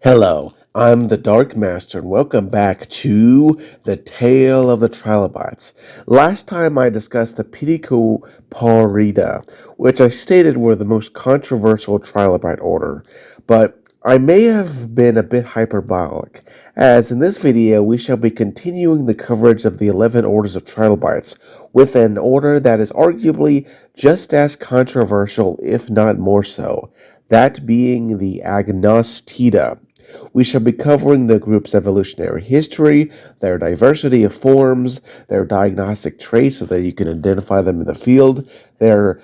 Hello, I'm the Dark Master, and welcome back to the Tale of the Trilobites. Last time I discussed the Palaeozoic, which I stated were the most controversial Trilobite order, but I may have been a bit hyperbolic, as in this video we shall be continuing the coverage of the 11 orders of Trilobites, with an order that is arguably just as controversial, if not more so, that being the Agnostida. We shall be covering the group's evolutionary history, their diversity of forms, their diagnostic traits so that you can identify them in the field, their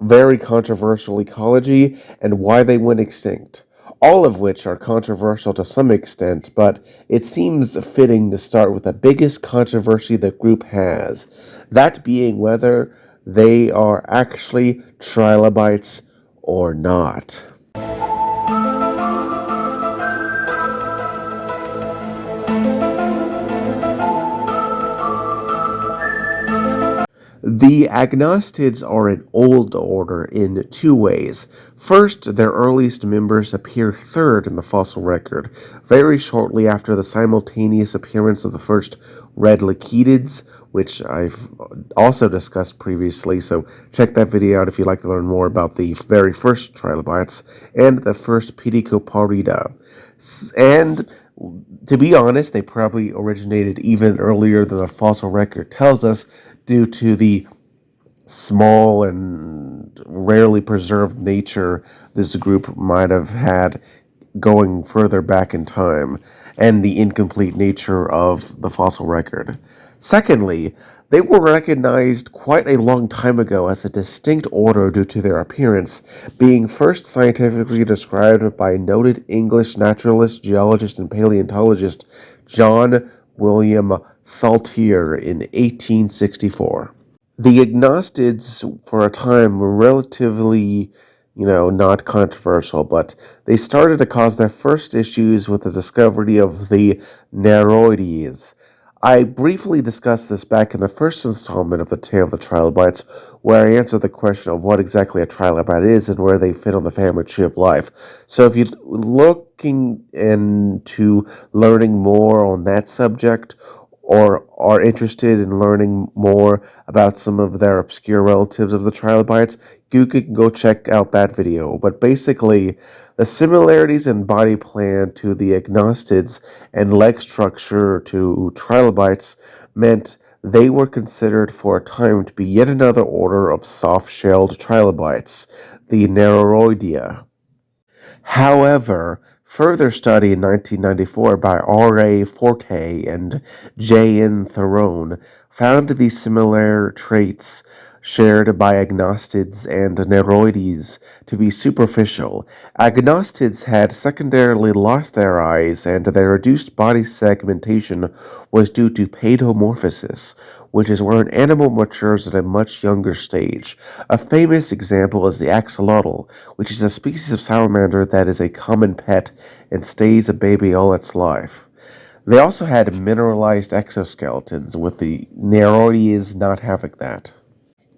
very controversial ecology, and why they went extinct. All of which are controversial to some extent, but it seems fitting to start with the biggest controversy the group has, that being whether they are actually trilobites or not. The Agnostids are an old order in two ways. First, their earliest members appear third in the fossil record, very shortly after the simultaneous appearance of the first red lichenids, which I've also discussed previously, so check that video out if you'd like to learn more about the very first trilobites, and the first Pedicoparida. And to be honest, they probably originated even earlier than the fossil record tells us, due to the small and rarely preserved nature this group might have had going further back in time, and the incomplete nature of the fossil record. Secondly, they were recognized quite a long time ago as a distinct order due to their appearance, being first scientifically described by noted English naturalist, geologist, and paleontologist John William Saltier in 1864. The Agnostids, for a time, were relatively, not controversial, but they started to cause their first issues with the discovery of the Neroides. I briefly discussed this back in the first installment of the Tale of the Trilobites, where I answered the question of what exactly a trilobite is and where they fit on the family tree of life. So if you're looking into learning more on that subject, or are interested in learning more about some of their obscure relatives of the trilobites, you can go check out that video. But basically, the similarities in body plan to the Agnostids and leg structure to trilobites meant they were considered for a time to be yet another order of soft-shelled trilobites, the Neroidea. However, further study in 1994 by R.A. Forte and J.N. Theron found these similar traits shared by Agnostids and Neroides to be superficial. Agnostids had secondarily lost their eyes, and their reduced body segmentation was due to paedomorphosis, which is where an animal matures at a much younger stage. A famous example is the axolotl, which is a species of salamander that is a common pet and stays a baby all its life. They also had mineralized exoskeletons, with the Neroides not having that.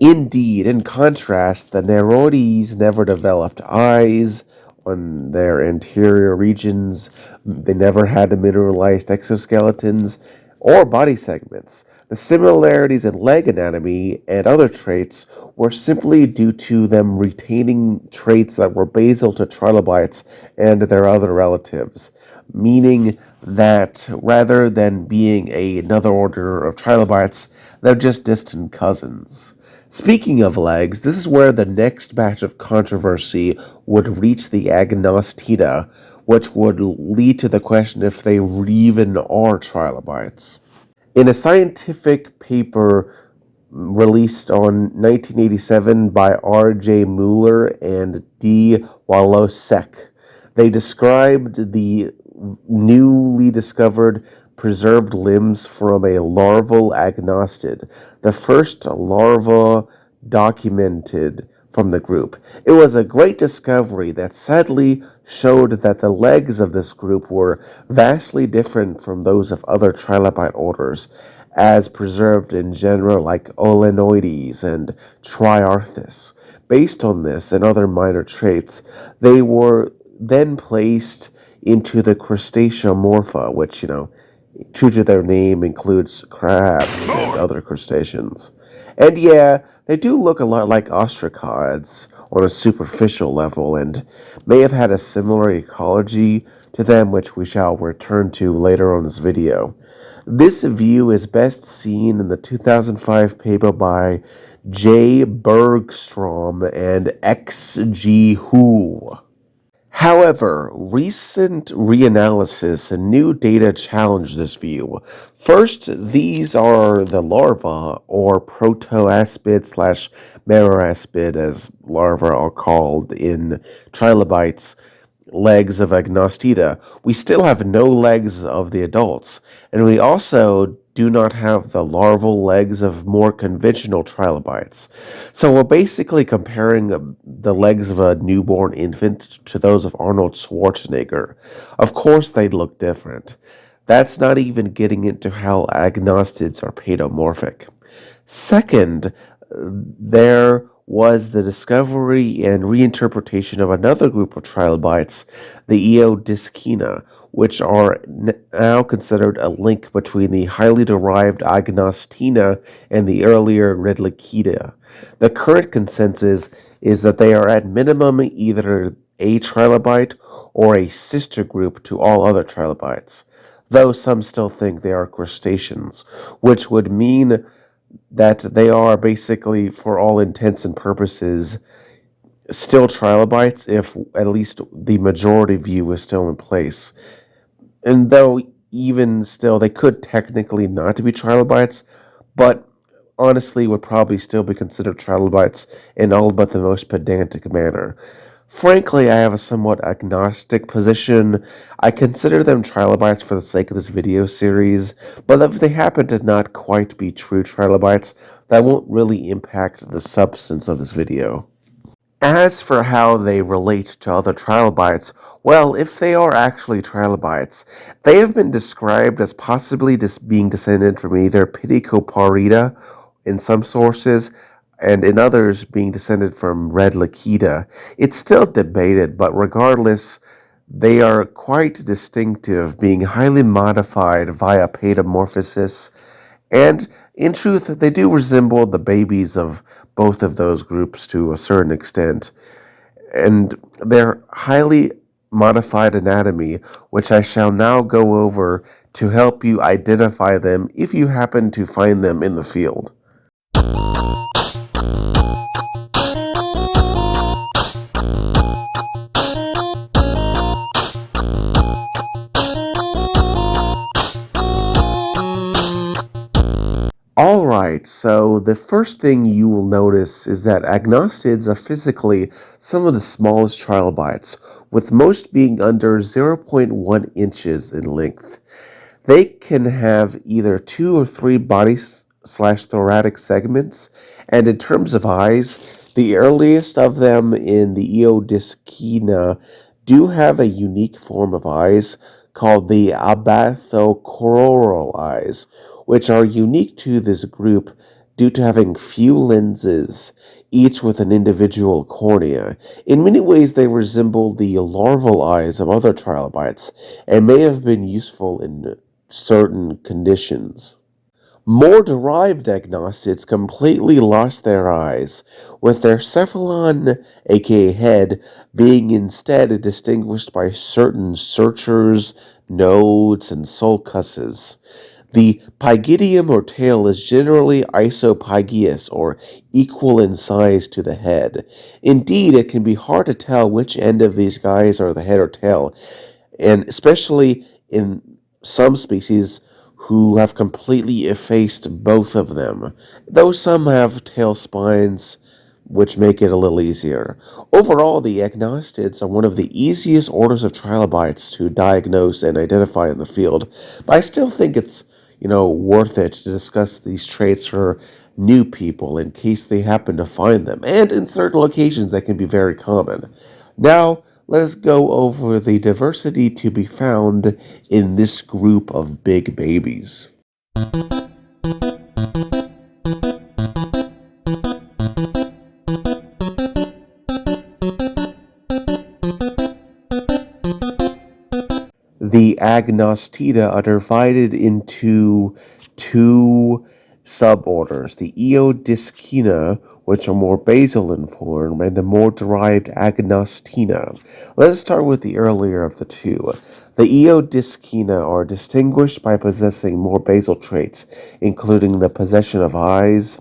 Indeed, in contrast, the Neroides never developed eyes on their anterior regions. They never had mineralized exoskeletons or body segments. The similarities in leg anatomy and other traits were simply due to them retaining traits that were basal to trilobites and their other relatives, meaning that rather than being another order of trilobites, they're just distant cousins. Speaking of legs, this is where the next batch of controversy would reach the Agnostida, which would lead to the question if they even are trilobites. In a scientific paper released on 1987 by R.J. Mueller and D. Wallosek, they described the newly discovered preserved limbs from a larval agnostid, the first larva documented from the group. It was a great discovery that sadly showed that the legs of this group were vastly different from those of other trilobite orders, as preserved in genera like Olenoides and Triarthus. Based on this and other minor traits, they were then placed into the Crustacea morpha, which, true to their name, includes crabs and other crustaceans. And yeah, they do look a lot like ostracods on a superficial level and may have had a similar ecology to them, which we shall return to later on this video. This view is best seen in the 2005 paper by J. Bergström and X. G. Hu. However, recent reanalysis and new data challenge this view. First, these are the larvae, or protoaspid slash meroaspid, as larvae are called in trilobites, legs of Agnostida. We still have no legs of the adults, and we also do not have the larval legs of more conventional trilobites. So we're basically comparing the legs of a newborn infant to those of Arnold Schwarzenegger. Of course, they'd look different. That's not even getting into how agnostids are paedomorphic. Second, there was the discovery and reinterpretation of another group of trilobites, the Eodiscina, which are now considered a link between the highly derived Agnostida and the earlier Redlicida. The current consensus is that they are at minimum either a trilobite or a sister group to all other trilobites, though some still think they are crustaceans, which would mean that they are basically, for all intents and purposes, still trilobites if at least the majority view is still in place. And though even still, they could technically not be trilobites, but honestly would probably still be considered trilobites in all but the most pedantic manner. Frankly, I have a somewhat agnostic position. I consider them trilobites for the sake of this video series, but if they happen to not quite be true trilobites, that won't really impact the substance of this video. As for how they relate to other trilobites, well, if they are actually trilobites, they have been described as possibly being descended from either Pedicoparida in some sources, and in others being descended from Redlicida. It's still debated, but regardless, they are quite distinctive, being highly modified via paedomorphosis, and in truth, they do resemble the babies of both of those groups to a certain extent. And their highly modified anatomy, which I shall now go over to help you identify them if you happen to find them in the field. Alright, so the first thing you will notice is that agnostids are physically some of the smallest trilobites, with most being under 0.1 inches in length. They can have either 2 or 3 body slash thoracic segments, and in terms of eyes, the earliest of them in the Eodiscina do have a unique form of eyes called the abathochoroidal eyes, which are unique to this group due to having few lenses, each with an individual cornea. In many ways, they resemble the larval eyes of other trilobites and may have been useful in certain conditions. More derived agnostids completely lost their eyes, with their cephalon, aka head, being instead distinguished by certain sutures, nodes, and sulcuses. The pygidium or tail is generally isopygeous or equal in size to the head. Indeed, it can be hard to tell which end of these guys are the head or tail, and especially in some species who have completely effaced both of them, though some have tail spines, which make it a little easier. Overall, the agnostids are one of the easiest orders of trilobites to diagnose and identify in the field, but I still think it's worth it to discuss these traits for new people in case they happen to find them, and in certain locations they can be very common. Now, let's go over the diversity to be found in this group of big babies. Agnostida are divided into two suborders, the Eodiscina, which are more basal in form, and the more derived Agnostina. Let's start with the earlier of the two. The Eodiscina are distinguished by possessing more basal traits, including the possession of eyes,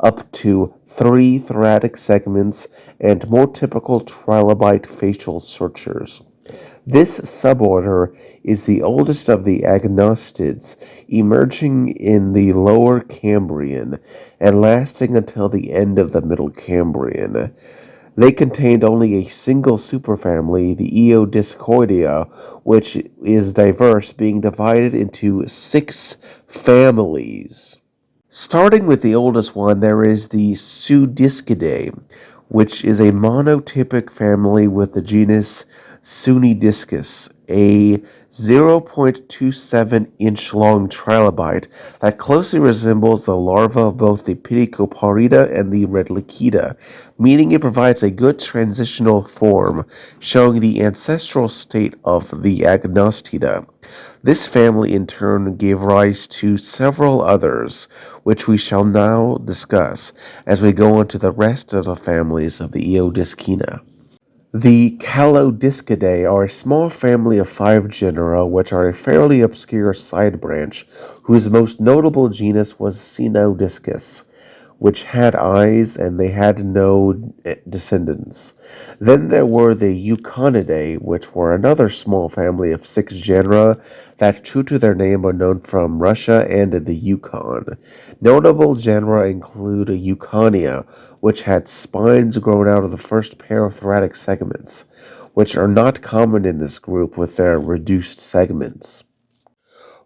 up to 3 thoracic segments, and more typical trilobite facial structures. This suborder is the oldest of the agnostids, emerging in the Lower Cambrian and lasting until the end of the Middle Cambrian. They contained only a single superfamily, the Eodiscoidea, which is diverse, being divided into 6 families. Starting with the oldest one, there is the Pseudiscidae, which is a monotypic family with the genus Sunidiscus, a 0.27-inch long trilobite that closely resembles the larva of both the Pedicoparida and the Redlicida, meaning it provides a good transitional form, showing the ancestral state of the Agnostida. This family in turn gave rise to several others, which we shall now discuss as we go on to the rest of the families of the Eodiscina. The Calodiscidae are a small family of 5 genera, which are a fairly obscure side branch, whose most notable genus was Cynodiscus, which had eyes and they had no descendants. Then there were the Euconidae, which were another small family of 6 genera that, true to their name, are known from Russia and the Yukon. Notable genera include Euconia, which had spines grown out of the first pair of thoracic segments, which are not common in this group with their reduced segments.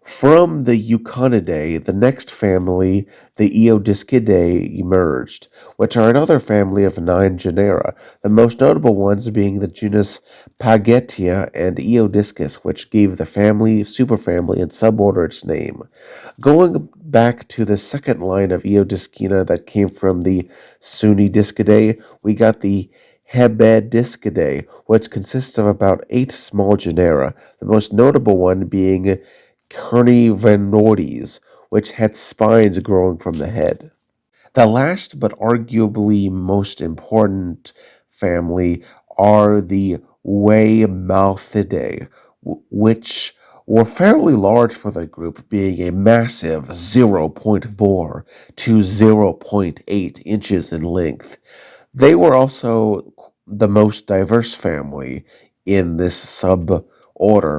From the Euconidae, the next family, the Eodiscidae, emerged, which are another family of 9 genera, the most notable ones being the genus Pagetia and Eodiscus, which gave the family, superfamily, and suborder its name. Going back to the second line of Eodiscina that came from the Sunidiscidae, we got the Hebediscidae, which consists of about 8 small genera, the most notable one being Koenemann, which had spines growing from the head. The last but arguably most important family are the Weymouthidae, which were fairly large for the group, being a massive 0.4 to 0.8 inches in length. They were also the most diverse family in this suborder,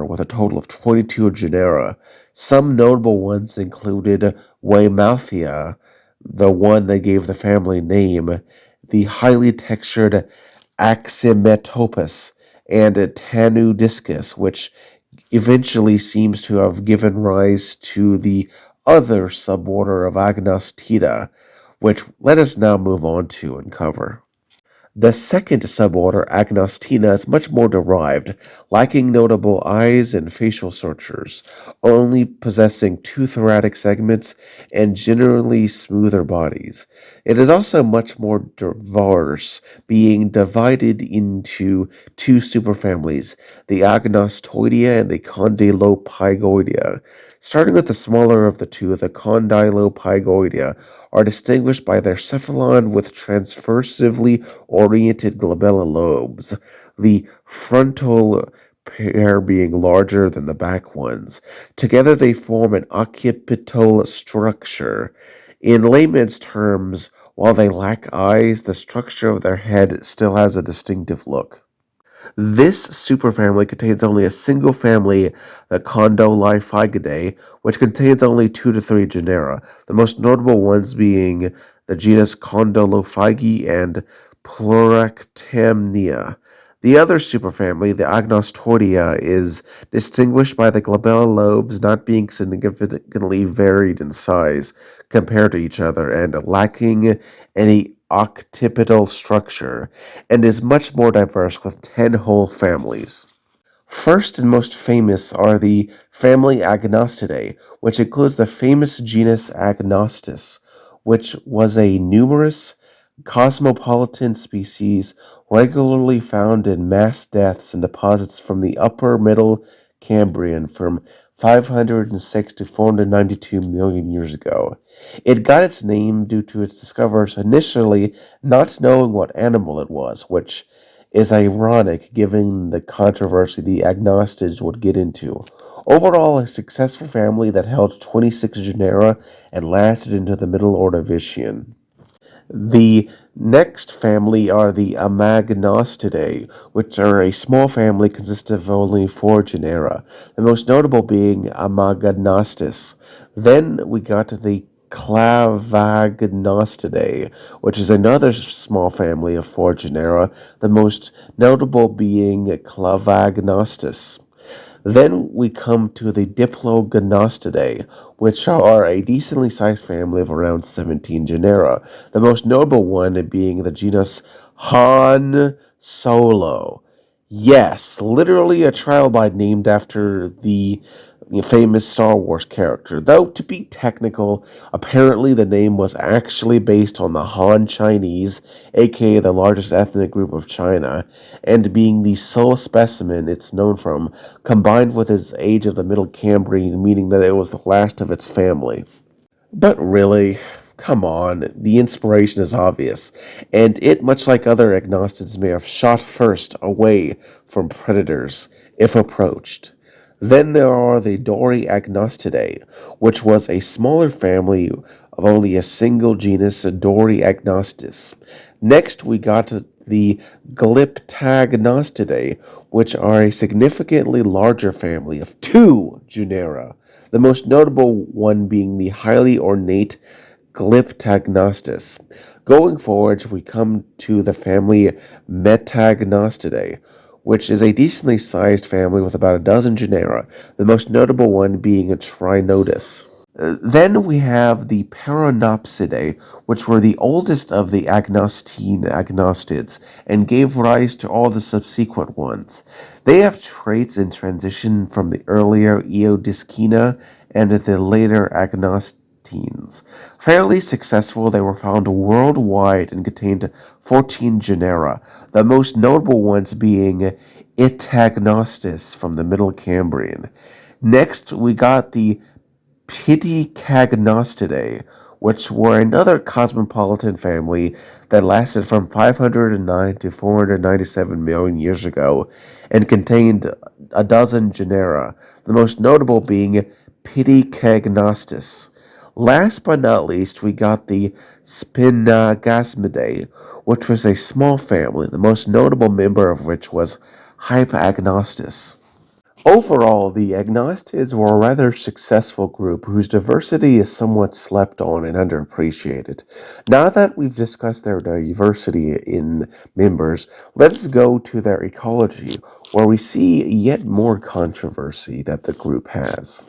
with a total of 22 genera. Some notable ones included Weymouthia, the one that gave the family name, the highly textured Aximetopus, and Tanudiscus, which eventually seems to have given rise to the other suborder of Agnostida, which let us now move on to and cover. The second suborder, Agnostida, is much more derived, lacking notable eyes and facial structures, only possessing 2 thoracic segments and generally smoother bodies. It is also much more diverse, being divided into 2 superfamilies, the Agnostoidea and the Condylopygoidea. Starting with the smaller of the two, the Condylopygoidea are distinguished by their cephalon with transversely oriented glabella lobes, the frontal pair being larger than the back ones. Together they form an occipital structure. In layman's terms, while they lack eyes, the structure of their head still has a distinctive look. This superfamily contains only a single family, the Condylophyidae, which contains only 2 to 3 genera, the most notable ones being the genus Condylophygi and Pluractamnia. The other superfamily, the Agnostoidea, is distinguished by the glabella lobes not being significantly varied in size compared to each other and lacking any occipital structure, and is much more diverse with 10 whole families. First and most famous are the family Agnostidae, which includes the famous genus Agnostis, which was a numerous cosmopolitan species regularly found in mass deaths in deposits from the upper middle Cambrian from 506 to 492 million years ago. It got its name due to its discoverers initially not knowing what animal it was, which is ironic given the controversy the agnostics would get into. Overall, a successful family that held 26 genera and lasted into the Middle Ordovician. The next family are the Amagnostidae, which are a small family consisting of only four genera, the most notable being Amagnostis. Then we got to the Clavagnostidae, which is another small family of four genera, the most notable being Clavagnostis. Then we come to the Diplognostidae, which are a decently sized family of around 17 genera, the most notable one being the genus Han Solo. Yes, literally a trilobite named after the famous Star Wars character. Though, to be technical, apparently the name was actually based on the Han Chinese, aka the largest ethnic group of China, and being the sole specimen it's known from, combined with its age of the Middle Cambrian, meaning that it was the last of its family. But really, come on, the inspiration is obvious, and it, much like other agnostics, may have shot first away from predators if approached. Then there are the Dori Agnostidae, which was a smaller family of only a single genus, Dori agnostis. Next, we got the Glyptagnostidae, which are a significantly larger family of two genera, the most notable one being the highly ornate Glyptagnostis. Going forward, we come to the family Metagnostidae, which is a decently sized family with about a dozen genera, the most notable one being a Trinodus. Then we have the Paranopsidae, which were the oldest of the Agnostine agnostids and gave rise to all the subsequent ones. They have traits in transition from the earlier Eodiscina and the later Agnostines. Fairly successful, they were found worldwide and contained 14 genera, the most notable ones being Itagnostis from the Middle Cambrian. Next, we got the Ptycagnostidae, which were another cosmopolitan family that lasted from 509 to 497 million years ago and contained a dozen genera, the most notable being Ptycagnostis. Last but not least, we got the Spinagasmidae, which was a small family, the most notable member of which was Hypagnostis. Overall, the agnostids were a rather successful group whose diversity is somewhat slept on and underappreciated. Now that we've discussed their diversity in members, let's go to their ecology, where we see yet more controversy that the group has.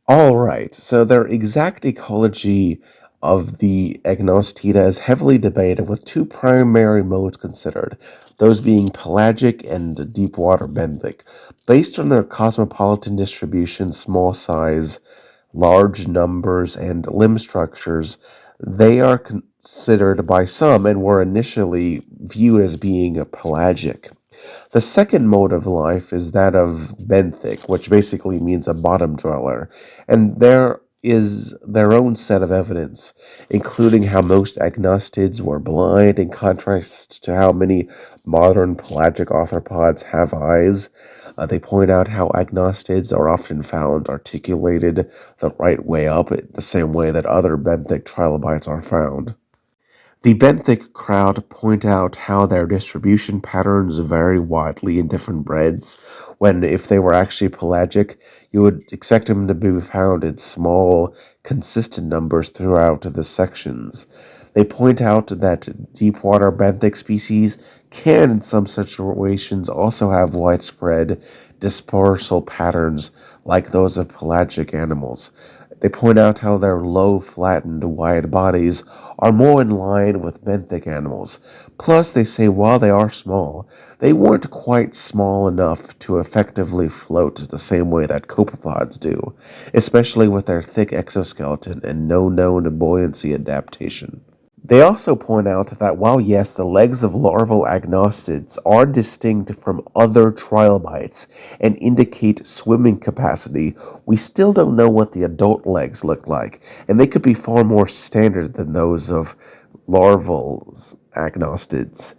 All right, so their exact ecology of the Agnostida is heavily debated, with two primary modes considered, those being pelagic and deep water benthic. Based on their cosmopolitan distribution, small size, large numbers, and limb structures, they are considered by some and were initially viewed as being pelagic. The second mode of life is that of benthic, which basically means a bottom dweller, and there is their own set of evidence, including how most agnostids were blind, in contrast to how many modern pelagic arthropods have eyes. They point out how agnostids are often found articulated the right way up, the same way that other benthic trilobites are found. The benthic crowd point out how their distribution patterns vary widely in different breeds, when if they were actually pelagic, you would expect them to be found in small, consistent numbers throughout the sections. They point out that deepwater benthic species can, in some situations, also have widespread dispersal patterns like those of pelagic animals. They point out how their low, flattened, wide bodies are more in line with benthic animals. Plus, they say while they are small, they weren't quite small enough to effectively float the same way that copepods do, especially with their thick exoskeleton and no known buoyancy adaptation. They also point out that while yes, the legs of larval agnostids are distinct from other trilobites and indicate swimming capacity, we still don't know what the adult legs look like, and they could be far more standard than those of larval agnostids.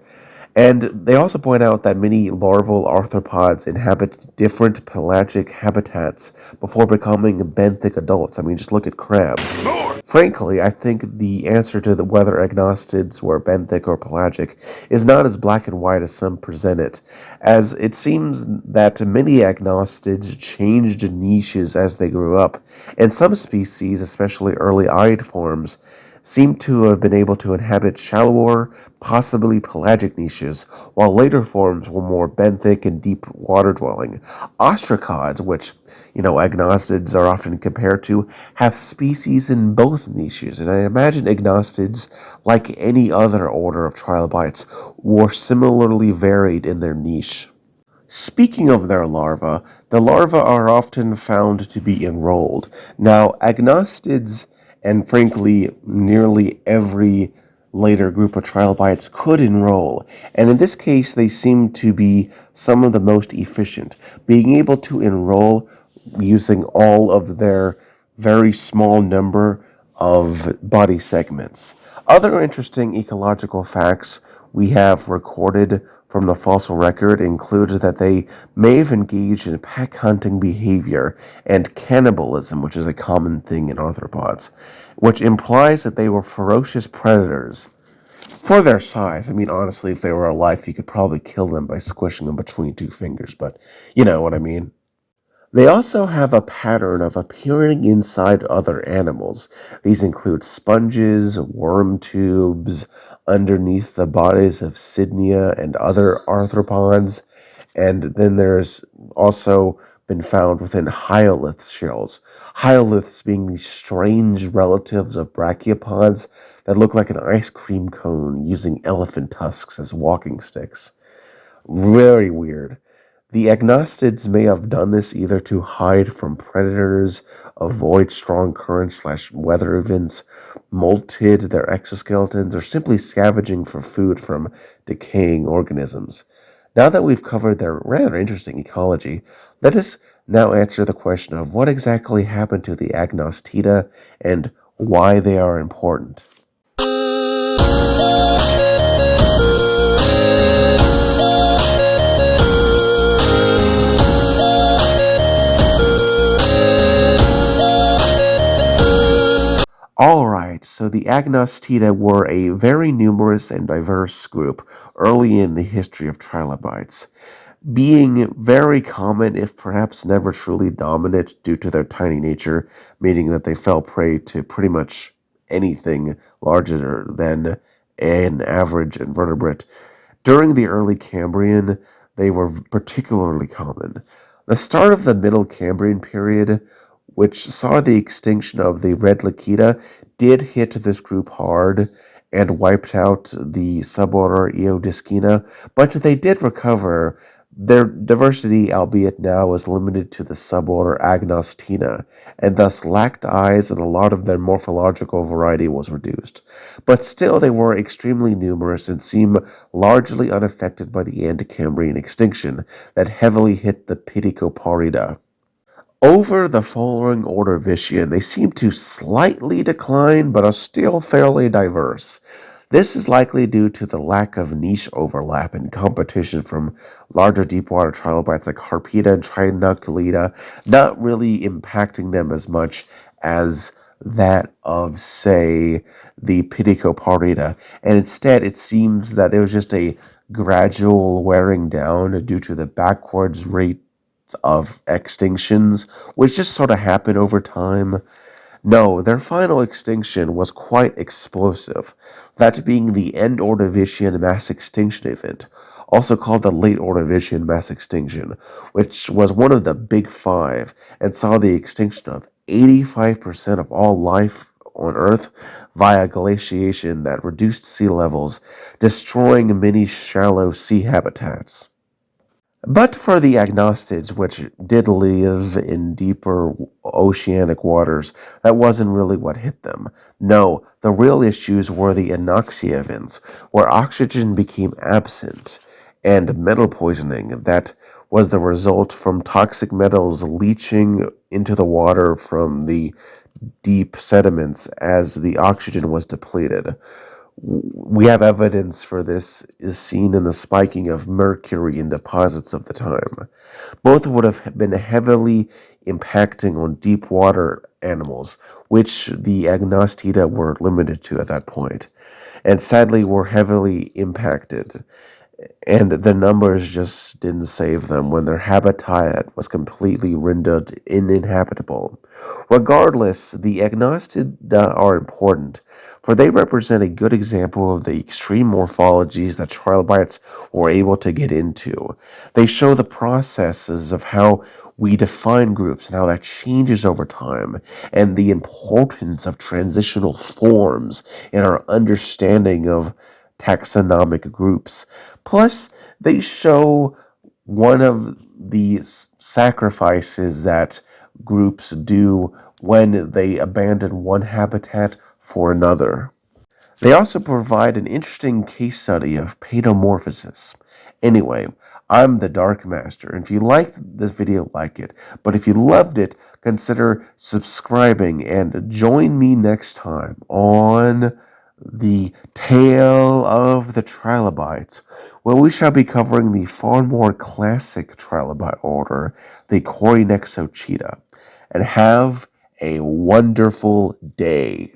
And they also point out that many larval arthropods inhabit different pelagic habitats before becoming benthic adults. I mean, just look at crabs. Frankly, I think the answer to whether agnostids were benthic or pelagic is not as black and white as some present it, as it seems that many agnostids changed niches as they grew up, and some species, especially early eyed forms, seem to have been able to inhabit shallower, possibly pelagic niches, while later forms were more benthic and deep water dwelling. Ostracods, which agnostids are often compared to, have species in both niches, and I imagine agnostids, like any other order of trilobites, were similarly varied in their niche. Speaking of their larvae, the larvae are often found to be enrolled. Now, agnostids, and frankly, nearly every later group of trilobites could enroll, and in this case, they seem to be some of the most efficient, being able to enroll using all of their very small number of body segments. Other interesting ecological facts we have recorded from the fossil record include that they may have engaged in pack hunting behavior and cannibalism, which is a common thing in arthropods, which implies that they were ferocious predators. For their size, I mean, honestly, if they were alive, you could probably kill them by squishing them between two fingers, but you know what I mean. They also have a pattern of appearing inside other animals. These include sponges, worm tubes, underneath the bodies of Sydnia and other arthropods, and then there's also been found within hyolith shells. Hyoliths being these strange relatives of brachiopods that look like an ice cream cone using elephant tusks as walking sticks. Very weird. The agnostids may have done this either to hide from predators, avoid strong currents / weather events, molted their exoskeletons, or simply scavenging for food from decaying organisms. Now that we've covered their rather interesting ecology, let us now answer the question of what exactly happened to the Agnostida and why they are important. Alright, so the Agnostida were a very numerous and diverse group early in the history of trilobites, being very common if perhaps never truly dominant due to their tiny nature, meaning that they fell prey to pretty much anything larger than an average invertebrate. During the early Cambrian, they were particularly common. The start of the Middle Cambrian period, which saw the extinction of the red Laquita, did hit this group hard and wiped out the suborder Eodiscina, but they did recover. Their diversity, albeit now, was limited to the suborder Agnostina, and thus lacked eyes, and a lot of their morphological variety was reduced. But still, they were extremely numerous and seem largely unaffected by the Andocambrian extinction that heavily hit the Pedicoparida. Over the following Ordovician, they seem to slightly decline, but are still fairly diverse. This is likely due to the lack of niche overlap and competition from larger deepwater trilobites like Harpeda and Trinoculida, not really impacting them as much as that of, say, the Pedicoparida. And instead, it seems that it was just a gradual wearing down due to the backwards rate of extinctions, which just sort of happened over time. No, their final extinction was quite explosive, that being the end Ordovician mass extinction event, also called the late Ordovician mass extinction, which was one of the big five and saw the extinction of 85% of all life on Earth via glaciation that reduced sea levels, destroying many shallow sea habitats. But for the agnostids, which did live in deeper oceanic waters, that wasn't really what hit them. No, the real issues were the anoxia events, where oxygen became absent, and metal poisoning that was the result from toxic metals leaching into the water from the deep sediments as the oxygen was depleted. We have evidence for this is seen in the spiking of mercury in deposits of the time. Both would have been heavily impacting on deep water animals, which the Agnostida were limited to at that point, and sadly were heavily impacted, and the numbers just didn't save them when their habitat was completely rendered uninhabitable. Regardless, the Agnostida are important, for they represent a good example of the extreme morphologies that trilobites were able to get into. They show the processes of how we define groups and how that changes over time, and the importance of transitional forms in our understanding of taxonomic groups. Plus, they show one of the sacrifices that groups do when they abandon one habitat for another. They also provide an interesting case study of paedomorphosis. Anyway, I'm the Dark Master, and if you liked this video, like it. But if you loved it, consider subscribing and join me next time on the Tale of the Trilobites, where we shall be covering the far more classic Trilobite order, the Koenemann. And have a wonderful day.